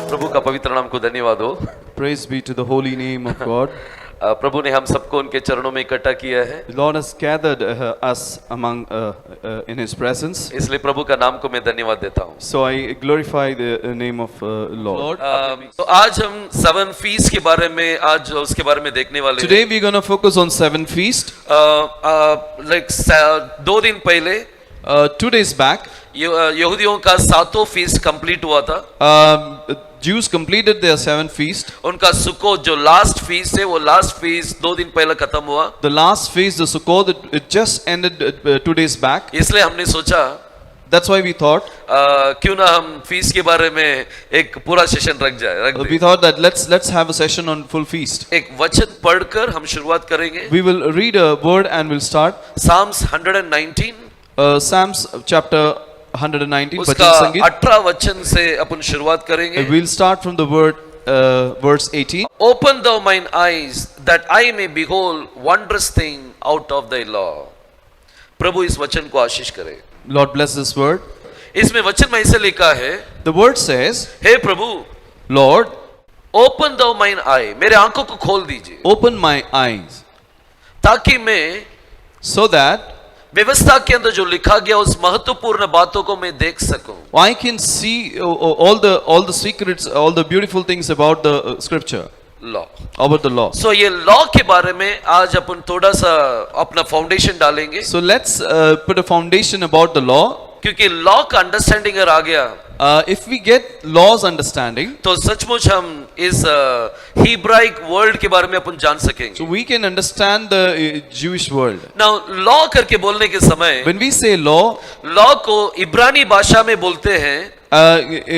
प्रभु का पवित्र नाम को धन्यवाद हो। Praise be to the holy name of God. प्रभु ने हम सबको उनके चरणों में इकट्ठा किया है, The Lord has gathered us among in His presence. इसलिए प्रभु का नाम को मैं धन्यवाद देता हूँ। So I glorify the name of Lord. तो आज हम 7 फीस्ट के बारे में आज उसके बारे में देखने वाले हैं। Today we're going to focus on 7 feast. Like 2 दिन पहले 2 days back, यहूदियों का 7वां फीस्ट कंप्लीट हुआ था। Jews completed their 7th feast. उनका सुक्कोत जो लास्ट फीस्ट है वो लास्ट फीस्ट 2 दिन पहले खत्म हुआ। The last feast, the Sukkot, it just ended 2 days back. इसलिए हमने सोचा That's why we thought क्यों ना हम फीस्ट के बारे में एक पूरा सेशन रख दें। we thought that let's have a session on full feast. एक वचन पढ़कर हम शुरुआत करेंगे। We will read a word and we'll start. Psalms 119 Psalms chapter 119 उसका Bhajan Sangeet. 18 वचन से अपन शुरुआत करेंगे। We'll start from the word verse 18. Open thou mine eyes that I may behold wondrous thing out of thy law. प्रभु इस वचन को आशीष करे। Lord bless this word. इसमें वचन में ऐसे लिखा है, The word says, हे प्रभु Lord, open thou mine eye, मेरे आंखों को खोल दीजिए open my eyes ताकि मैं so that व्यवस्था के अंदर जो लिखा गया उस महत्वपूर्ण बातों को मैं देख सकूं। I can see all the secrets, all the beautiful things about the scripture, law, about the law. सो ये लॉ के बारे में आज अपन थोड़ा सा अपना फाउंडेशन डालेंगे, So let's put a foundation about the law. क्योंकि लॉ का अंडरस्टैंडिंग अगर आ गया If we get law's understanding, तो सचमुच हम इस हिब्राइक वर्ल्ड के बारे में अपन जान so सकेंगे। we can understand the Jewish world. Now law करके बोलने के समय When we say law, law को इब्रानी भाषा में बोलते हैं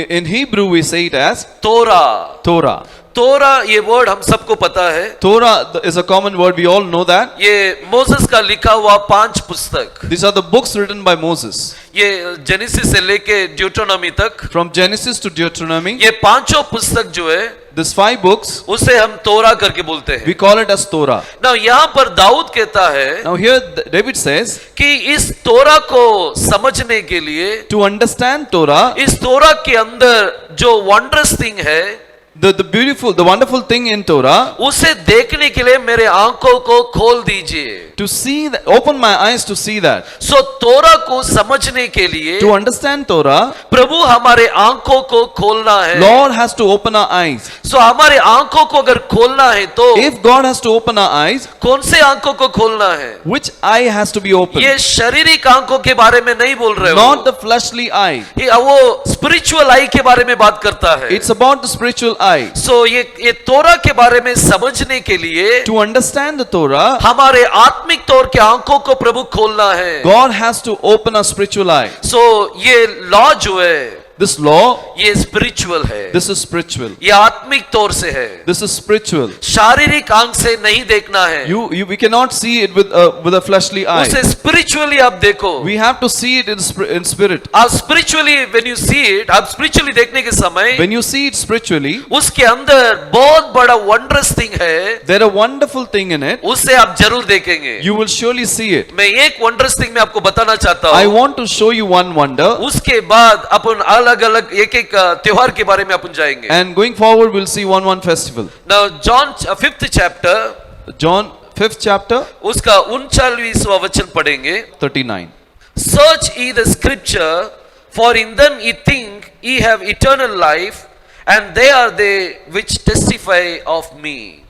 in Hebrew we say it as तोरा। Torah. तोरा ये वर्ड हम सबको पता है, Torah is a common word, we all know that. ये मोसेस का लिखा हुआ 5 पुस्तक, These are the books written by Moses. ये जेनेसिस से लेके ड्यूटोनॉमी तक, From Genesis to Deuteronomy, ये 5 पुस्तक जो है these 5 books, उसे हम तोरा करके बोलते हैं। we call it as Torah. ना यहाँ पर दाऊद कहता है Now here David says, कि इस तोरा को समझने के लिए, to understand Torah, इस तोरा के अंदर जो वंडरस थिंग है, the wonderful thing in Torah, उसे देखने के लिए मेरे आंखों को खोल दीजिए। to see that, open my eyes to see that. सो तोरा को समझने के लिए To understand Torah, प्रभु हमारे आंखों को खोलना है। Lord has to open our eyes. सो हमारे आंखों को अगर खोलना है तो If God has to open our eyes, कौन से आंखों को खोलना है? which eye has to be opened? ये शारीरिक आंखों के बारे में नहीं बोल रहे हो, Not the fleshly eye. ये वो स्पिरिचुअल आई के बारे में बात करता है। It's about the spiritual eye. सो ये तोरा के बारे में समझने के लिए To understand the Torah, हमारे आत्मिक तौर के आंखों को प्रभु खोलना है। God has to open our spiritual eye. सो ये लॉ जो है This law, ये स्पिरिचुअल है, this is spiritual. ये आत्मिक तौर से है, This is spiritual. शारीरिक आंख से नहीं देखना है, We cannot see it with a fleshly eye. उसे स्पिरिचुअली आप देखो। We have to see it in spirit. आप spiritually when you see it, आप स्पिरिचुअली देखने के समय When you see it spiritually, उसके अंदर बहुत बड़ा वंडरस थिंग है, there a wonderful thing in it. उसे आप जरूर देखेंगे। You will surely see it. मैं एक वंडरस थिंग में आपको बताना चाहता I हूँ, want to show you one wonder, उसके बाद अपन अलग अलग एक एक त्योहार के बारे में अपन जाएंगे। and going forward we'll see one festival. Now John 5th chapter, John 5th chapter, उसका 39वां वचन पढ़ेंगे। 39. Search ye the scripture, for in them ye think ye have eternal life, and they are they which testify of me.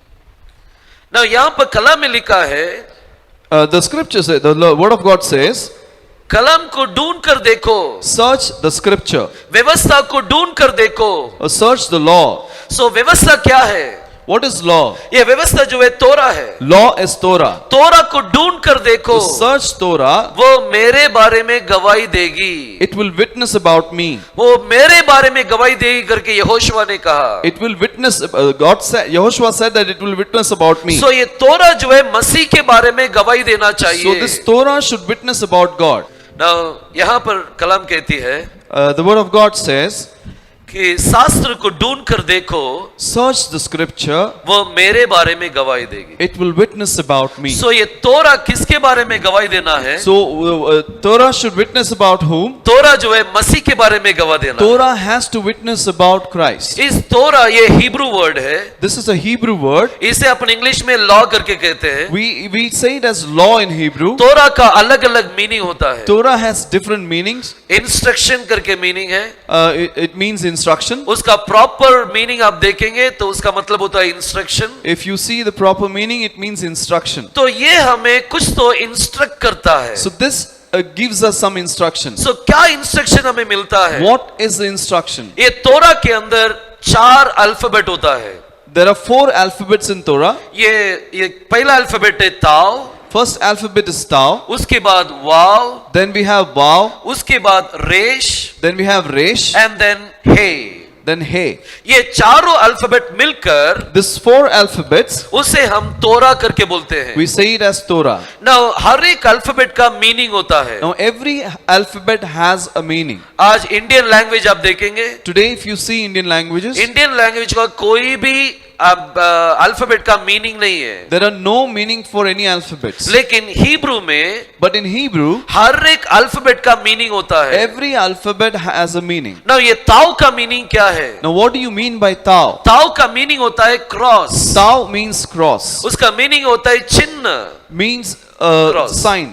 Now यहाँ पर कलम में लिखा है, The scripture says, the word of God says, कलम को ढूंढ कर देखो, search the scripture, व्यवस्था को ढूंढ कर देखो। search the law. सो व्यवस्था क्या है? What is law? ये व्यवस्था जो है तोरा है। Law is Torah. तोरा को ढूंढ कर देखो, To search Torah, वो मेरे बारे में गवाही देगी, it will witness about me. वो मेरे बारे में गवाही देगी करके यहोशुआ ने कहा। It will witness, God said, Yehoshua said that it will witness about me. सो ये तोरा जो है मसीह के बारे में गवाही देना So चाहिए। this Torah should witness about God. Now, यहाँ पर कलाम कहती है, The word of God says, कि शास्त्र को ढूंढ कर देखो, search the scripture, वो मेरे बारे में गवाही देगी। it will witness about me. सो ये तोरा किसके बारे में गवाही देना है? So Torah should witness about whom? तोरा जो है मसीह के बारे में गवाह देना है। Torah has to witness about Christ. इस तोरा ये हिब्रू वर्ड है, This is a Hebrew word. इसे अपन इंग्लिश में लॉ करके कहते हैं। We say it as law in Hebrew. तोरा का अलग अलग मीनिंग होता है। Torah has different meanings. Instruction करके मीनिंग है, It means instruction. उसका प्रॉपर मीनिंग आप देखेंगे तो उसका मतलब होता है instruction. If you see the proper meaning, it means instruction. तो ये हमें कुछ तो इंस्ट्रक्ट करता है। So this gives us some instruction. सो क्या इंस्ट्रक्शन हमें मिलता है? What is the instruction? ये तोरा के अंदर 4 अल्फाबेट होता है। There are 4 alphabets in Torah. ये पहला अल्फाबेट है ताव, First alphabet is Tau. उसके बाद वाव, Then we have Vav. उसके बाद रेश, Then we have Resh. And then he. Then He. ये चारों अल्फाबेट मिलकर These 4 alphabets, उसे हम तोरा करके बोलते हैं। we say it as Torah. Now हर एक अल्फाबेट का मीनिंग होता है। Now every alphabet has a meaning. आज इंडियन लैंग्वेज आप देखेंगे, Today if you see Indian languages, Indian language का कोई भी अल्फाबेट का मीनिंग नहीं है, there are no meaning for any alphabets. लेकिन हिब्रू में But in Hebrew, हर एक अल्फाबेट का मीनिंग होता है। every alphabet has a meaning. Now ये ताव का मीनिंग क्या है? Now what do you mean by Tau? ताव का मीनिंग होता है क्रॉस, Tau means cross, उसका मीनिंग होता है चिन्ह, means Cross. sign.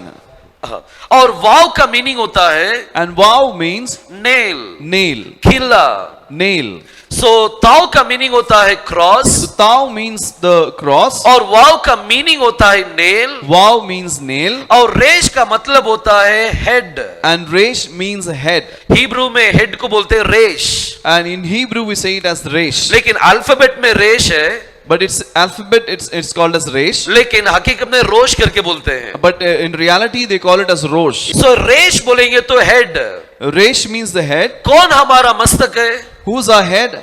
और वाव का मीनिंग होता है And Vav means nail, nail, खिला। nail. सो ताव का मीनिंग होता है cross, So Tau means the cross, और वाव का मीनिंग होता है नेल, Vav means nail, और रेश का मतलब होता है head. and Resh means head. Hebrew में हेड को बोलते हैं रेश, And in Hebrew we say it as Resh. लेकिन अल्फाबेट में रेश है, But its alphabet, it's called as Resh. लेकिन हकीकत में रोश करके बोलते हैं। But in reality they call it as Rosh. सो रेश बोलेंगे तो head. Resh means the head. कौन हमारा मस्तक है? Who's our head?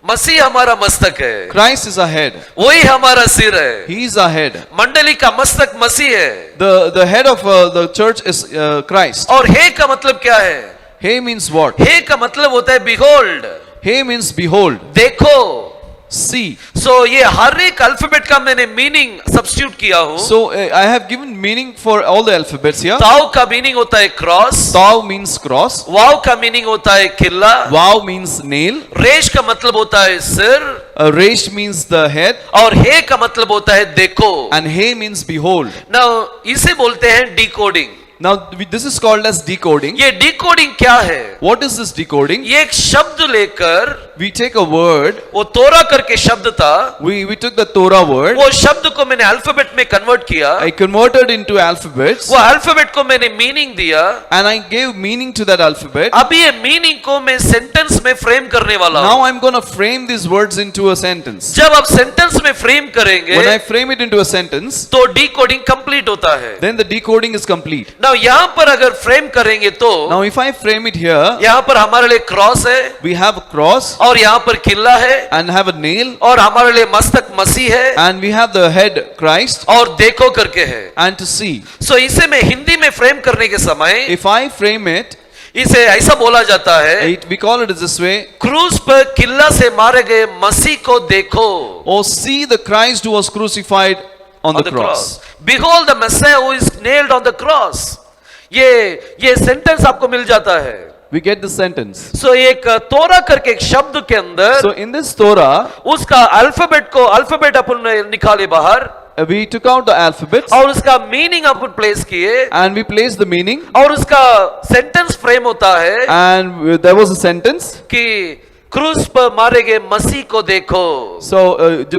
मसीह हमारा मस्तक है, Christ is our head. वही हमारा सिर है। He is our head. मंडली का मस्तक मसीह है। The head of the church is Christ. और हे का मतलब क्या है? He means what? हे का मतलब होता है बिहोल्ड, He means behold, देखो। see. सो ये हर एक अल्फाबेट का मैंने मीनिंग सब्स्टिट्यूट किया हूं। So I have given meaning for all the alphabets here. ताव का मीनिंग होता है क्रॉस, Tau means cross. वाव का मीनिंग होता है किला, Vav means nail. रेश का मतलब होता है सिर, Resh means the head. और हे का मतलब होता है देखो। And He means behold. Now इसे बोलते हैं decoding. Now this is called as decoding. ये डिकोडिंग क्या है? What is this decoding? ये एक शब्द लेकर, We take a word. वो तोरा करके शब्द था, We took the Torah word. वो शब्द को मैंने अल्फाबेट में कन्वर्ट किया, I converted into alphabets. वो अल्फाबेट को मैंने मीनिंग दिया, And I gave meaning to that alphabet. अभी ये मीनिंग को मैं सेंटेंस में फ्रेम करने वाला Now हूं। I'm going to frame these words into a sentence. जब आप सेंटेंस में फ्रेम करेंगे When I frame it into a sentence, तो डिकोडिंग कंप्लीट होता है। then the decoding is complete. Now यहाँ पर अगर फ्रेम करेंगे तो Now if I frame it here, यहाँ पर हमारे लिए क्रॉस है, we have a cross और यहाँ पर किला है, and have a nail, और हमारे लिए मस्तक मसीह है, and we have the head Christ, और देखो करके है। and to see. सो इसे मैं हिंदी में फ्रेम करने के समय If I frame it, इसे ऐसा बोला जाता है, we call it this way. क्रूस पर किल्ला से मारे गए मसीह को देखो। Oh, see the Christ who was crucified on the cross. Behold the Messiah who is nailed on the cross. ये सेंटेंस आपको मिल जाता है। We get this sentence. सो एक तोरा करके एक शब्द के अंदर So in this Torah, उसका अल्फाबेट अपन ने निकाले बाहर, we took out the alphabets और उसका मीनिंग अपन प्लेस किए, and we placed the meaning, और उसका सेंटेंस फ्रेम होता है and there was a sentence. कि क्रूस पर मारे गए मसीह को देखो। So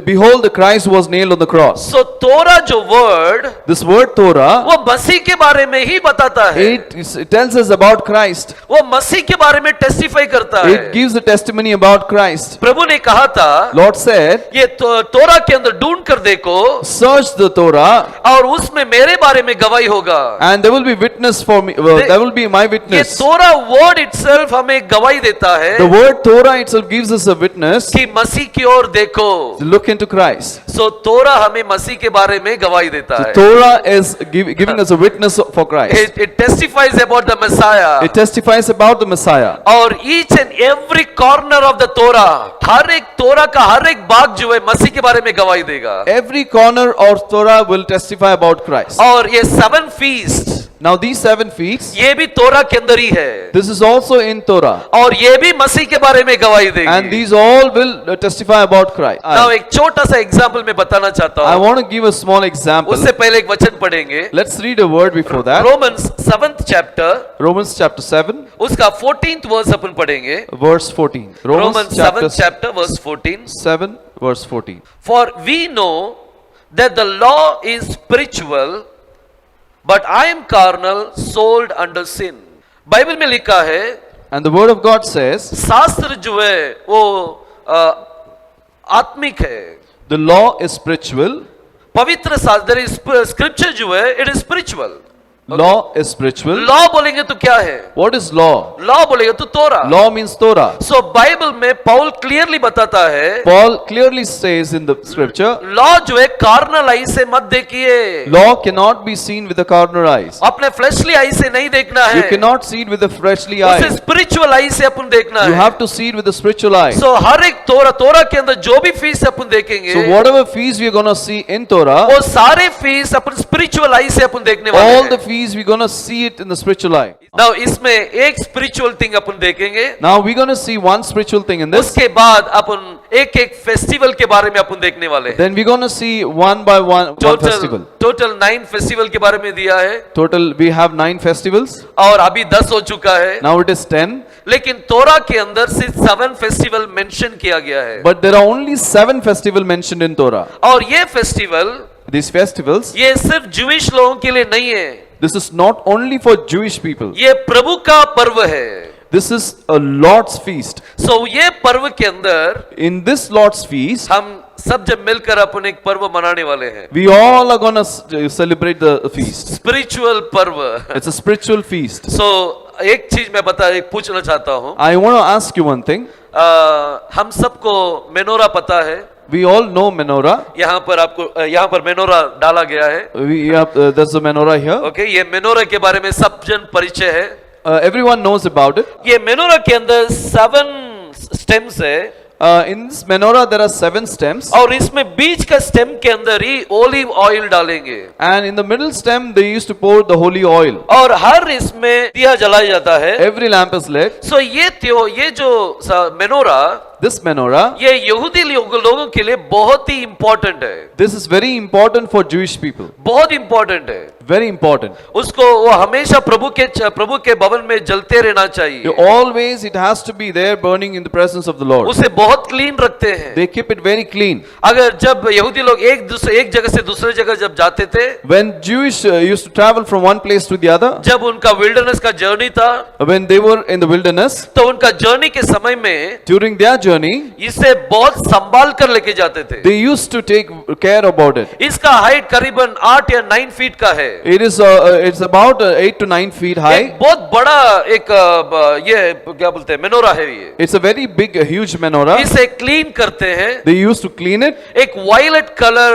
behold the Christ who was nailed on the cross. सो तोरा जो वर्ड, This word Torah, वो मसीह के बारे में ही बताता है, it tells us about Christ. वो मसीह के बारे में टेस्टिफाई करता It है। gives the testimony about Christ. प्रभु ने कहा था, Lord said, ये तोरा के अंदर ढूंढ कर देखो, search the Torah और उसमें मेरे बारे में गवाही होगा। and there will be witness for me. There will be my ये witness. तोरा वर्ड इटसेल्फ हमें गवाही देता है The word Torah itself gives us a witness कि मसीह की ओर देखो। to look into Christ. सो तोरा हमें मसीह के बारे में गवाही देता The है। Torah is giving us a witness for Christ. It testifies about the Messiah. It testifies about the Messiah. और each and every corner of the Torah, हर एक तोरा का हर एक भाग जो है मसीह के बारे में गवाही देगा। Every corner of Torah will testify about Christ. और ये 7 feast Now these 7 feasts, ये भी तोरा के अंदर ही है, this is also in Torah. और ये भी मसीह के बारे में गवाही And देगी। these all will testify about Christ. Now एक छोटा सा एग्जाम्पल मैं बताना चाहता I हूँ, want to give a small example. उससे पहले एक वचन पढ़ेंगे। Let's read a word before that. Romans 7th chapter Romans chapter 7, उसका 14th वर्स अपन पढ़ेंगे। verse 14. Romans 7th chapter verse 14. 7, verse 14. For we know that the law is spiritual, but I am carnal, sold under sin. Bible में लिखा है, And the word of God says, शास्त्र जो है वो आत्मिक है। the law is spiritual, पवित्र शास्त्र स्क्रिप्चर जो है it is spiritual. law is spiritual. Law बोलेंगे तो क्या है? What is law? लॉ बोलेंगे तो तोरा। Law means Torah. सो बाइबल में पौल क्लियरली बताता है, Paul clearly says in the scripture, law जो है कार्नल आई से मत देखिए, law cannot be seen with the carnal eyes. अपने फ्लैशली आई से नहीं देखना You है, cannot see it with the fleshly उसे eye. स्पिरिचुअल आई से अपन देखना You है। have to see it with the spiritual eye. सो हर एक तोरा के अंदर जो भी फीस अपन देखेंगे, So whatever feast we are going to see in Torah, वो सारे फीस अपन स्पिरिचुअल आई से अपन देखने वाले all the हैं। feasts we're going to see it in the spiritual eye. Now इसमें एक स्पिरिचुअल थिंग अपन देखेंगे, Now we're going to see one spiritual thing in this. उसके बाद अपन एक एक फेस्टिवल के बारे में अपन देखने वाले हैं। Then we're going to see one by one festival. Total 9 festival के बारे में दिया है, Total we have 9 festivals. और अभी 10 हो चुका है, Now it is 10. लेकिन तोरा के अंदर सिर्फ 7 फेस्टिवल मेंशन किया गया है। But there are only 7 festivals mentioned in Torah. और ये फेस्टिवल These festivals, ये सिर्फ ज्यूइश लोगों के लिए नहीं है, this is not only for Jewish people. ये प्रभु का पर्व है। This is a Lord's feast. सो ये पर्व के अंदर In this Lord's feast, हम सब जब मिलकर अपन एक पर्व मनाने वाले हैं, we all are going to celebrate the feast. Spiritual पर्व। It's a spiritual feast. सो एक चीज मैं एक पूछना चाहता हूँ, I want to ask you one thing. हम सबको मेनोरा पता है, We all know menorah. यहाँ पर आपको यहाँ पर मेनोरा डाला गया है। We have, there's a menorah here. Okay, ये मेनोरा के बारे में सब जन परिचय है। Everyone knows about it. ये मेनोरा के अंदर 7 स्टेम्स है, In this menorah there are 7 stems, और इसमें बीच का स्टेम के अंदर ही ओलिव ऑयल डालेंगे, and in the middle stem they used to pour the holy oil. और हर इसमें दिया जलाया जाता है। Every lamp is lit. सो ये जो मेनोरा, This menorah, ये यहूदी लोगों के लिए बहुत ही इंपॉर्टेंट है, this is very important for Jewish people. बहुत इंपॉर्टेंट है। Very important. उसको वो हमेशा प्रभु के भवन में जलते रहना चाहिए। Always it has to be there burning in the presence of the Lord. उसे बहुत क्लीन रखते हैं। They keep it very clean. अगर जब यहूदी लोग एक जगह से दूसरे जगह जब जाते थे, When Jewish used to travel from one place to the other, जब उनका विल्डरनेस का जर्नी था, when they were in the wilderness, तो उनका जर्नी के समय में during their journey, इसे बहुत संभाल कर लेके जाते थे। they used to take care about it. इसका हाइट करीबन 8 या 9 फीट का है। It is it's about 8 to 9 feet high. एक बहुत बड़ा एक ये क्या बोलते हैं मेनोरा है ये। It's a very big, huge menorah. इसे क्लीन करते हैं, They used to clean it. एक वायलेट कलर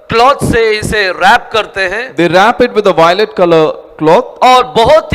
क्लॉथ से इसे रैप करते हैं, They wrap it with a violet color cloth, और बहुत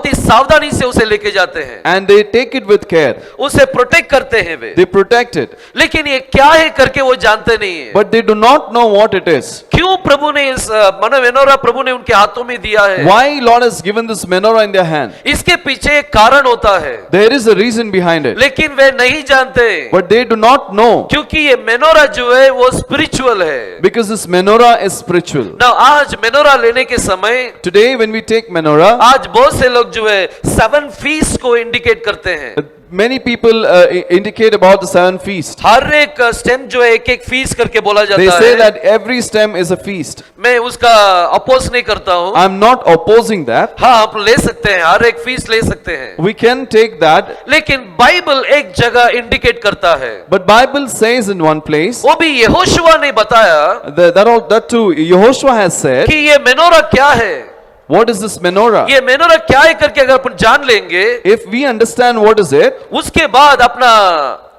ही सावधानी से उसे लेके जाते हैं, and they take it with care. उसे प्रोटेक्ट करते हैं वे। They protect it, लेकिन ये क्या है करके वो जानते नहीं है। but they do not know what it is. क्यों प्रभु ने इस मेनोरा प्रभु ने उनके हाथों में दिया है? Why Lord has given this menorah in their hand? इसके पीछे एक कारण होता है, There is a reason behind it, लेकिन वे नहीं जानते, but they do not know, क्योंकि ये मेनोरा जो है वो स्पिरिचुअल है। because this menorah is spiritual. ना आज मेनोरा लेने के समय, Today when we take menorah, आज बहुत से लोग जो है 7 फीस को इंडिकेट करते हैं। many people indicate about the 7 feasts. हर एक स्टेम जो है एक फीस करके बोला They जाता say है। that every stem is a feast. मैं उसका अपोज नहीं करता हूँ। I'm not opposing that. हाँ, आप ले सकते हैं, हर एक फीस ले सकते हैं, We can take that, लेकिन बाइबल एक जगह इंडिकेट करता है। but Bible says in one place, वो भी यहोशुआ ने बताया that too Yehoshua has said, कि ये मेनोरा क्या है। What is this menorah? ये मेनोरा क्या है करके अगर अपन जान लेंगे, If we understand what is it, उसके बाद अपना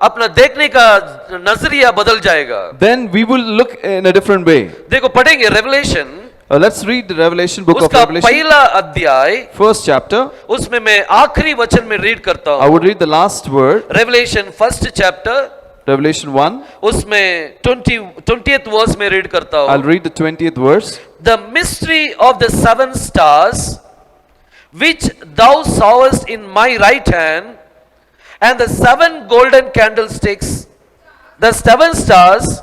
अपना देखने का नजरिया बदल जाएगा. then we will look in a different way. देखो पढ़ेंगे revelation, Let's read the Revelation, book of उसका Revelation, पहला अध्याय, first chapter. उसमें मैं आखिरी वचन में रीड करता I हूँ. would read the last word, revelation first chapter, Revelation 1. उसमें 20th वर्स में रीड करता I'll हूँ. read the 20th verse. The mystery of the seven stars, which thou sawest in my right hand, and the seven golden candlesticks. The seven stars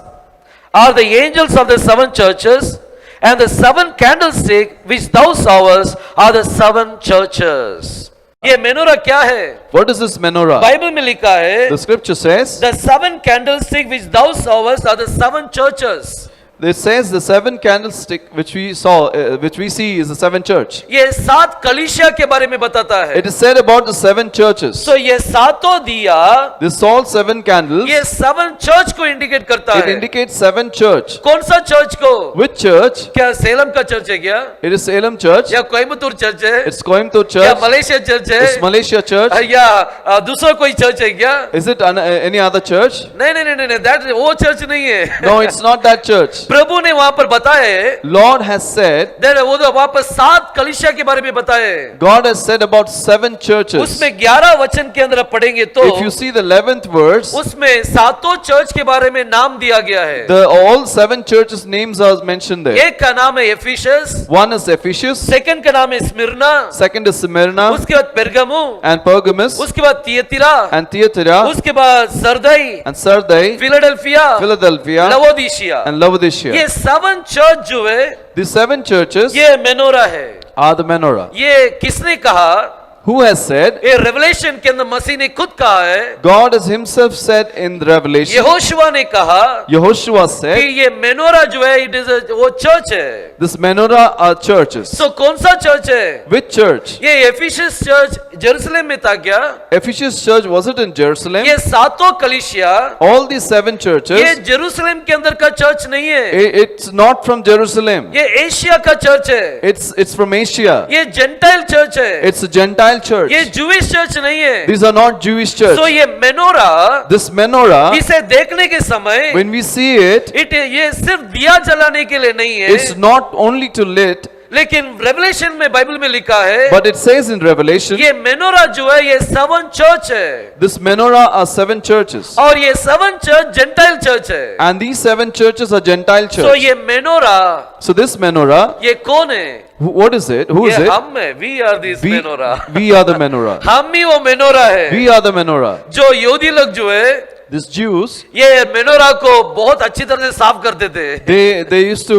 are the angels of the seven churches, and the seven candlesticks which thou sawest are the seven churches. ये minora क्या है? What is this menorah? Bible में लिखा है, The scripture says, the seven candlesticks which thou sawest are the seven churches. it says the seven candlestick which we saw, which we see is the seven church. ये सात कलीसिया के बारे में बताता है. It is said about the seven churches. तो ये सातों दिया This all seven candles, ये सेवन चर्च को इंडिकेट करता it है. indicates seven church. कौन सा चर्च को? Which church? क्या सेलम का चर्च है क्या? It is Salem church. या कोयम्बतूर चर्च है? It's Coimbatore या church. मलेशिया चर्च It's है? Malaysia church. या दूसरा कोई चर्च है क्या? Is it any other church? नहीं नहीं नहीं नहीं, that वो चर्च नहीं है. No, it's not that church. प्रभु ने वहां पर बताए, Lord has said, वो तो वहां पर सात कलीसिया के बारे में बताए. God has said about seven churches. उसमें 11 वचन के अंदर आप पढ़ेंगे तो If you see the 11th verse, उसमें सातों चर्च के बारे में नाम दिया गया है. all seven churches names are mentioned there. एक का नाम है Ephesus, One is Ephesus, second का नाम है स्मिरना, second is Smyrna उसके बाद पेरगमु, and Pergamus उसके बाद थियतिरा, and Thyatira उसके बाद सरदई, and Sardai, Philadelphia, Philadelphia लवोदिशिया. and Laodicea. ये सेवन चर्च जो है These seven churches ये मेनोरा है. are the menorah. ये किसने कहा? Who has said? ये रेवलेशन के अंदर मसीह ने खुद कहा है. God has himself said in the Revelation. Yehoshua ने कहा Yehoshua कि said, ये मेनोरा जो है इट इज वो चर्च है. this menorah are churches. सो कौन सा चर्च है? Which church? ये एफिसस चर्च जेरूसलम में था क्या? Ephesus church, was it in Jerusalem? ये सातों कलीसिया All these seven ये churches, जेरूसलम के अंदर का चर्च नहीं है. it's not from Jerusalem. ये एशिया का चर्च है. It's from Asia. ये जेंटाइल चर्च है. It's a Gentile church. ये जूइश चर्च नहीं है. These are not Jewish church. सो ये मेनोरा This menorah, इसे देखने के समय when we see it, ये सिर्फ दिया जलाने के लिए नहीं है, it's not only to lit, लेकिन रेवलेशन में बाइबल में लिखा है but it says in Revelation, ये मेनोरा जो है ये सेवन चर्च है. this menorah are seven churches. और ये सेवन चर्च जेंटाइल चर्च है. And these seven churches are Gentile so church. ये मेनोरा So this menorah, ये कौन है? what is it? Who is ये it? हम है. We are this menorah. We are the menorah. हम ही वो मेनोरा है. We are the menorah. जो यहूदी लोग जो है These Jews, ये मेनोरा को बहुत अच्छी तरह से साफ करते थे. they used to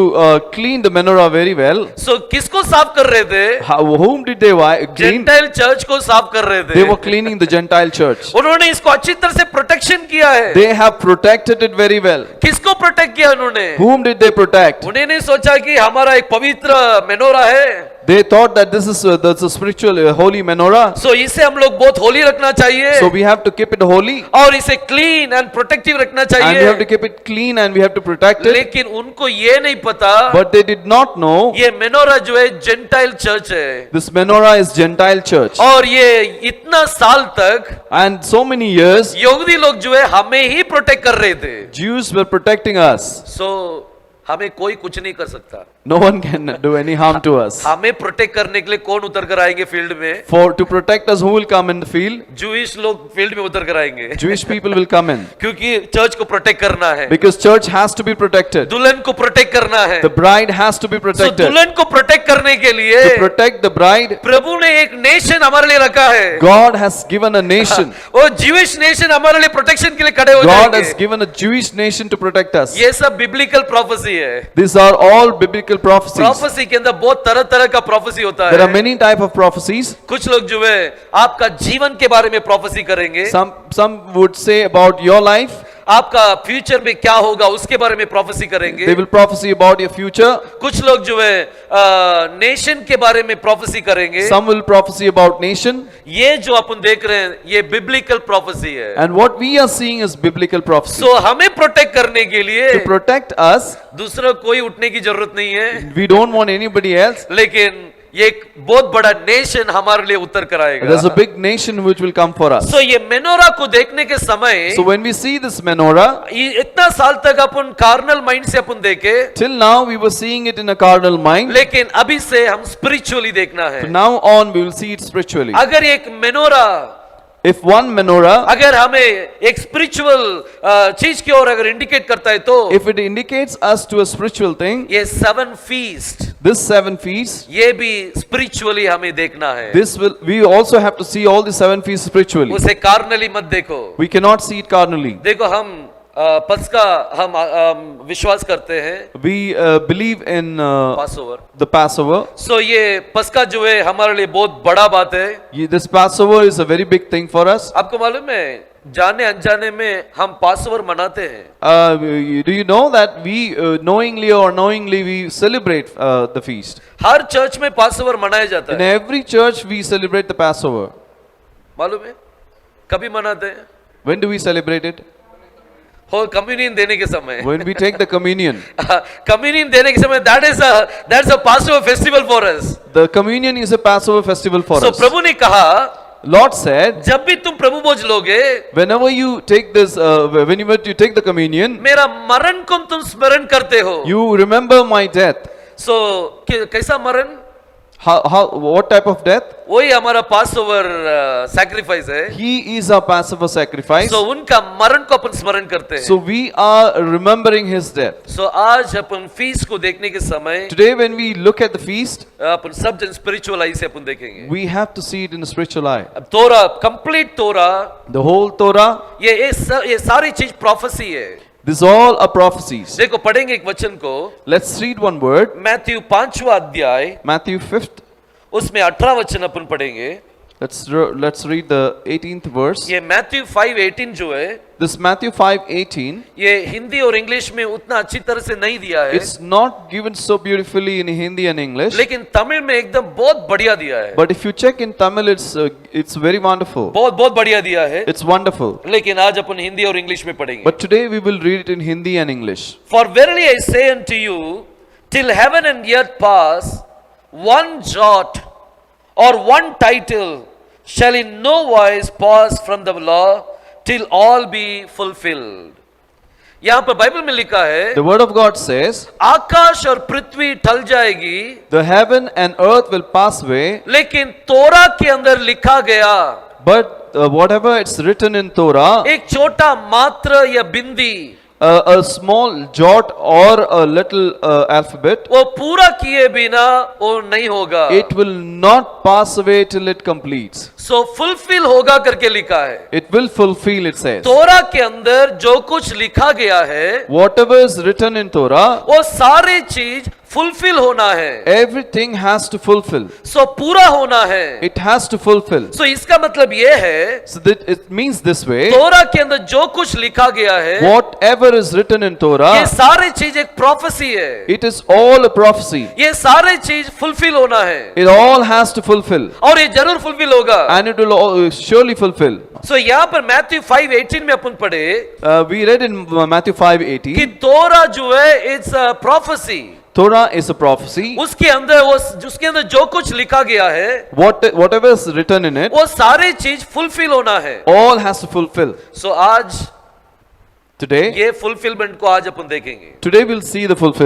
clean the menorah very well. सो किसको साफ कर रहे थे? Whom did they clean? Gentile church को साफ कर रहे They थे. were cleaning the Gentile church. उन्होंने इसको अच्छी तरह से प्रोटेक्शन किया है. They have protected it very well. किसको प्रोटेक्ट किया उन्होंने? Whom did they protect? उन्होंने नहीं सोचा कि हमारा एक पवित्र मेनोरा है, They thought that this is that's a spiritual holy menorah. सो इसे हम लोग बहुत होली रखना चाहिए So we have to keep it holy और इसे क्लीन एंड प्रोटेक्टिव रखना and we have to चाहिए. keep it clean and we have to protect it. लेकिन उनको ये नहीं पता But they did not know ये मेनोरा जो है जेंटाइल चर्च है. this menorah is Gentile church. और ये इतना साल तक And so many years यहूदी लोग जो है हमें ही प्रोटेक्ट कर रहे थे. Jews were protecting us. सो हमें कोई कुछ नहीं कर सकता. No one can do any harm to us. हमें प्रोटेक्ट करने के लिए कौन उतर कर आएंगे फील्ड में? For to protect us, who will come in the field? Jewish लोग फील्ड में उतर कर आएंगे. Jewish people will come in क्योंकि चर्च को प्रोटेक्ट करना है. because church has to be protected. दुल्हन को प्रोटेक्ट करना है. The bride has to be So, protected. दुल्हन को प्रोटेक्ट करने के लिए To protect the bride, प्रभु ने एक नेशन हमारे लिए रखा है. God has given a nation. वो ज्यूइश नेशन हमारे लिए प्रोटेक्शन के लिए खड़े हो God जाएंगे. has given a Jewish nation to protect us. ये सब बिब्लिकल प्रोफेसी है. These are all biblical prophecies. Prophecy के अंदर बहुत तरह तरह का प्रोफेसी होता There are है. many type of prophecies. कुछ लोग जो है आपका जीवन के बारे में प्रोफेसी करेंगे. Some would say about your life. आपका फ्यूचर में क्या होगा उसके बारे में प्रोफेसी करेंगे. They will prophesy about your future. कुछ लोग जो है नेशन के बारे में प्रोफेसी करेंगे. Some will prophesy about nation. ये जो अपन देख रहे हैं ये बिब्लिकल प्रोफेसी है. And what we are seeing is biblical prophecy. सो हमें प्रोटेक्ट करने के लिए To protect us, दूसरा कोई उठने की जरूरत नहीं है. we don't want anybody else. लेकिन ये एक बहुत बड़ा नेशन हमारे लिए उतर कर आएगा। There's a big nation which will come for us. सो ये मेनोरा को देखने के समय So when we see this menorah, ये इतना साल तक अपन कार्नल माइंड से अपन देखे, till now we were seeing it in a carnal mind. लेकिन अभी से हम स्पिरिचुअली देखना है। From now on we will see it spiritually. अगर एक मेनोरा If one menorah, अगर हमें एक स्पिरिचुअल चीज की ओर अगर इंडिकेट करता है तो if it indicates us to a spiritual thing, ये 7 फीस्ट this 7 feasts, ये भी स्पिरिचुअली हमें देखना है। we also have to see all the 7 feasts spiritually. उसे कार्नली मत देखो। We cannot see it carnally. देखो हम पस्का हम विश्वास करते हैं, We believe in Passover. the Passover. सो ये पस्का जो है हमारे लिए बहुत बड़ा बात है। This Passover is a very big thing for us. आपको मालूम है जाने अनजाने में हम पासओवर मनाते हैं। Do you know that we knowingly or unknowingly we celebrate the feast? Her church में पासओवर मनाया जाता In है, every church we celebrate the Passover. मालूम है? कभी मनाते हैं? When do we celebrate it? हो कम्युनियन देने के समय। When we take the communion. Communion देने के समय that's a Passover festival for us। The communion is a Passover festival for So us. प्रभु ने कहा Lord said, जब भी तुम प्रभु भोज लोगे, whenever you take this, whenever you take the communion, मेरा मरण को तुम स्मरण करते हो। you remember my death. सो कैसा मरण? What type of death? वही हमारा पासओवर सैक्रिफाइस है। He is our Passover sacrifice. सो उनका मरण को अपन स्मरण करते हैं। So we are remembering his death. सो आज अपन फीस्ट को देखने के समय Today when we look at the feast, अपन सब जन स्पिरिचुअल आई से अपन देखेंगे। we have to see it in a spiritual eye. अब तोरा कंप्लीट तोरा The whole Torah, ये सारी चीज प्रोफेसी है। this is all are prophecies. देखो पढ़ेंगे एक वचन को, Let's read one word. Matthew 5वां अध्याय Matthew 5th. उसमें 18 वचन अपन पढ़ेंगे। Let's read the 18th verse. ये मैथ्यू 5:18 जो है, This Matthew 5:18. ये हिंदी और इंग्लिश में उतना अच्छी तरह से नहीं दिया है, It's not given so beautifully in Hindi and English. लेकिन तमिल में एकदम बहुत बढ़िया दिया है। But if you check in Tamil, it's very wonderful. बहुत बहुत बढ़िया दिया है। It's wonderful. लेकिन आज अपन हिंदी और इंग्लिश में पढ़ेंगे। But today we will read it in Hindi and English. For verily I say unto you, till heaven and earth pass, one jot or one title shall in no wise pass from the law till all be fulfilled. यहाँ पर Bible में लिखा है, The word of God says, आकाश और पृथ्वी टल जाएगी, the heaven and earth will pass away, लेकिन तोरा के अंदर लिखा गया but whatever it's written in Torah, एक छोटा मात्र या बिंदी, a small jot or a little alphabet, वो पूरा किए बिना वो नहीं होगा। it will not pass away till it completes. So fulfil होगा करके लिखा है। It will fulfill, it says. तोरा के अंदर जो कुछ लिखा गया है, Whatever is written in Torah, वो सारी चीज फुलफिल होना है। everything has to fulfill. सो पूरा होना है। It has to fulfill. सो इसका मतलब ये है, So that it means this way, तोरा के अंदर जो कुछ लिखा गया है, whatever is written in ये Torah, सारी चीज एक प्रोफेसी है। it is all a prophecy. ये सारी चीज फुलफिल होना है It all has to fulfill. और ये जरूर फुलफिल होगा। And it will surely fulfill. सो यहाँ पर मैथ्यू 5:18 में अपन पढ़े We read in Matthew कि 5:18, तोरा जो है it's a prophecy. Torah is a prophecy. उसके अंदर जो कुछ लिखा गया है, Whatever is written in it, वो सारी चीज फुलफिल होना है। all has to fulfill. सो आज Today ये फुलफिलमेंट को आज अपन देखेंगे। we'll see the fulfillment.